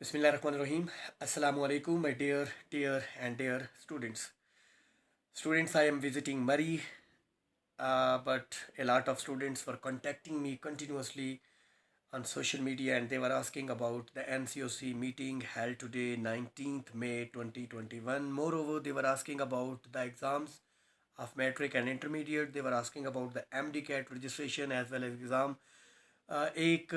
Bismillahirrahmanirrahim. Assalamu alaikum, my dear and dear students. Students, I am visiting Murray, but a lot of students were contacting me continuously on social media and they were asking about the NCOC meeting held today, 19th May 2021. Moreover, they were asking about the exams of Matric and Intermediate. They were asking about the MDCAT registration as well as exam. ایک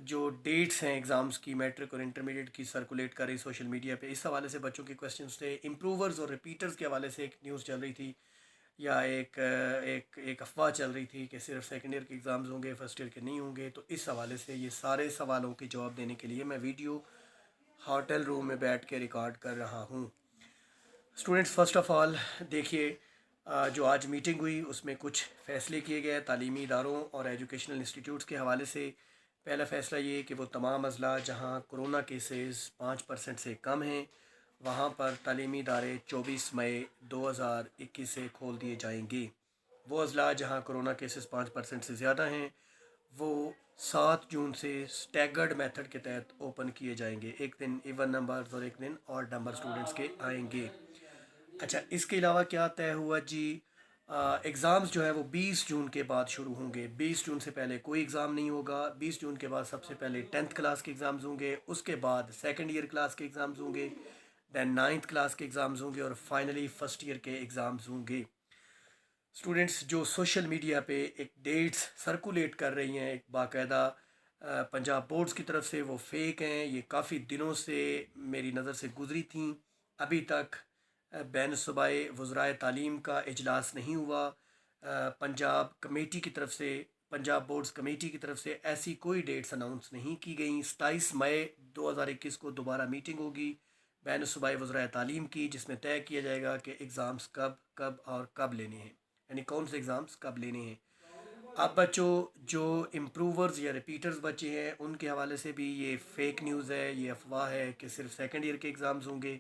جو dates ہیں exams کی matric اور intermediate کی circulate کر رہی social media پہ، اس حوالے سے بچوں کے کویسچنس تھے. امپروورز اور ریپیٹرز کے حوالے سے ایک نیوز چل رہی تھی یا ایک افواہ چل رہی تھی کہ صرف سیکنڈ ایئر کے ایگزامز ہوں گے، فرسٹ ایئر کے نہیں ہوں گے. تو اس حوالے سے یہ سارے سوالوں کے جواب دینے کے لیے میں ویڈیو ہوٹل روم میں بیٹھ کے ریکارڈ کر رہا ہوں. اسٹوڈنٹس، فرسٹ آف آل دیکھیے، جو آج میٹنگ ہوئی اس میں کچھ فیصلے کیے گئے تعلیمی اداروں اور ایجوکیشنل انسٹیٹیوٹس کے حوالے سے. پہلا فیصلہ یہ کہ وہ تمام اضلاع جہاں کرونا کیسز 5% سے کم ہیں وہاں پر تعلیمی ادارے 24 مئی 2021 سے کھول دیے جائیں گے. وہ اضلاع جہاں کرونا کیسز 5% سے زیادہ ہیں وہ 7 جون سے سٹیگرڈ میتھڈ کے تحت اوپن کیے جائیں گے. ایک دن ایون نمبرز اور ایک دن آڈ نمبر اسٹوڈنٹس کے آئیں گے. اچھا، اس کے علاوہ کیا طے ہوا جی؟ ایگزامز جو ہے وہ 20 جون کے بعد شروع ہوں گے. 20 جون سے پہلے کوئی ایگزام نہیں ہوگا. 20 جون کے بعد سب سے پہلے 10th کلاس کے ایگزامز ہوں گے، اس کے بعد سیکنڈ ایئر کلاس کے ایگزامز ہوں گے، دین 9th کلاس کے ایگزامز ہوں گے اور فائنلی فرسٹ ایئر کے ایگزامز ہوں گے. اسٹوڈنٹس، جو سوشل میڈیا پہ ایک ڈیٹس سرکولیٹ کر رہی ہیں ایک باقاعدہ پنجاب بورڈز کی طرف سے، وہ فیک ہیں. یہ کافی دنوں سے میری نظر سے گزری تھیں. ابھی تک بین صوبائی وزرائے تعلیم کا اجلاس نہیں ہوا. پنجاب کمیٹی کی طرف سے، پنجاب بورڈز کمیٹی کی طرف سے ایسی کوئی ڈیٹس اناؤنس نہیں کی گئیں. 27 مئی 2021 کو دوبارہ میٹنگ ہوگی بین صوبائی وزرائے تعلیم کی، جس میں طے کیا جائے گا کہ ایگزامز کب اور کب لینے ہیں، یعنی کون سے ایگزامز کب لینے ہیں. اب بچوں، جو امپروورز یا ریپیٹرز بچے ہیں ان کے حوالے سے بھی یہ فیک نیوز ہے، یہ افواہ ہے کہ صرف سیکنڈ ایئر کے ایگزامز ہوں گے،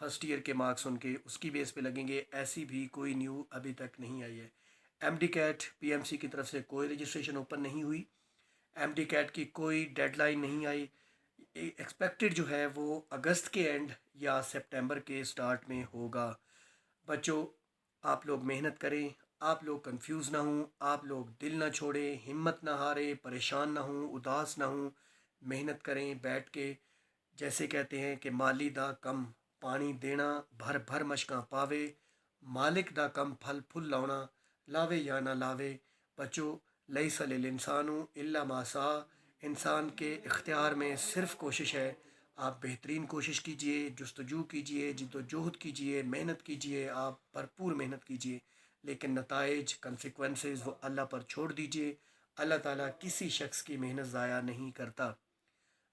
فرسٹ ایئر کے مارکس ان کے اس کی بیس پہ لگیں گے. ایسی بھی کوئی نیو ابھی تک نہیں آئی ہے. M D CAT P M C کی طرف سے کوئی رجسٹریشن اوپن نہیں ہوئی. ایم ڈی کیٹ کی کوئی ڈیڈ لائن نہیں آئی. ایکسپیکٹڈ جو ہے وہ اگست کے اینڈ یا سپٹمبر کے سٹارٹ میں ہوگا. بچوں، آپ لوگ محنت کریں، آپ لوگ کنفیوز نہ ہوں، آپ لوگ دل نہ چھوڑیں، ہمت نہ ہاریں، پریشان نہ ہوں، اداس نہ ہوں. محنت کریں بیٹھ کے. جیسے کہتے ہیں کہ مالی دا کم پانی دینا، بھر بھر مشکاں پاوے، مالک دا کم پھل پھل لاؤنا، لاوے یا نہ لاوے. بچوں، لیس للانسان الا ما سعی، انسان کے اختیار میں صرف کوشش ہے. آپ بہترین کوشش کیجئے، جستجو کیجئے، جد و جہد کیجئے، محنت کیجئے، آپ بھرپور محنت کیجئے، لیکن نتائج کنسیکوینسز وہ اللہ پر چھوڑ دیجئے. اللہ تعالیٰ کسی شخص کی محنت ضائع نہیں کرتا.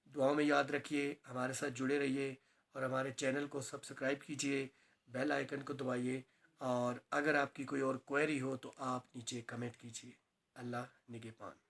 دعاؤں میں یاد رکھیے، ہمارے ساتھ جڑے رہیے اور ہمارے چینل کو سبسکرائب کیجئے، بیل آئیکن کو دبائیے، اور اگر آپ کی کوئی اور کوئری ہو تو آپ نیچے کمنٹ کیجئے. اللہ نگہبان.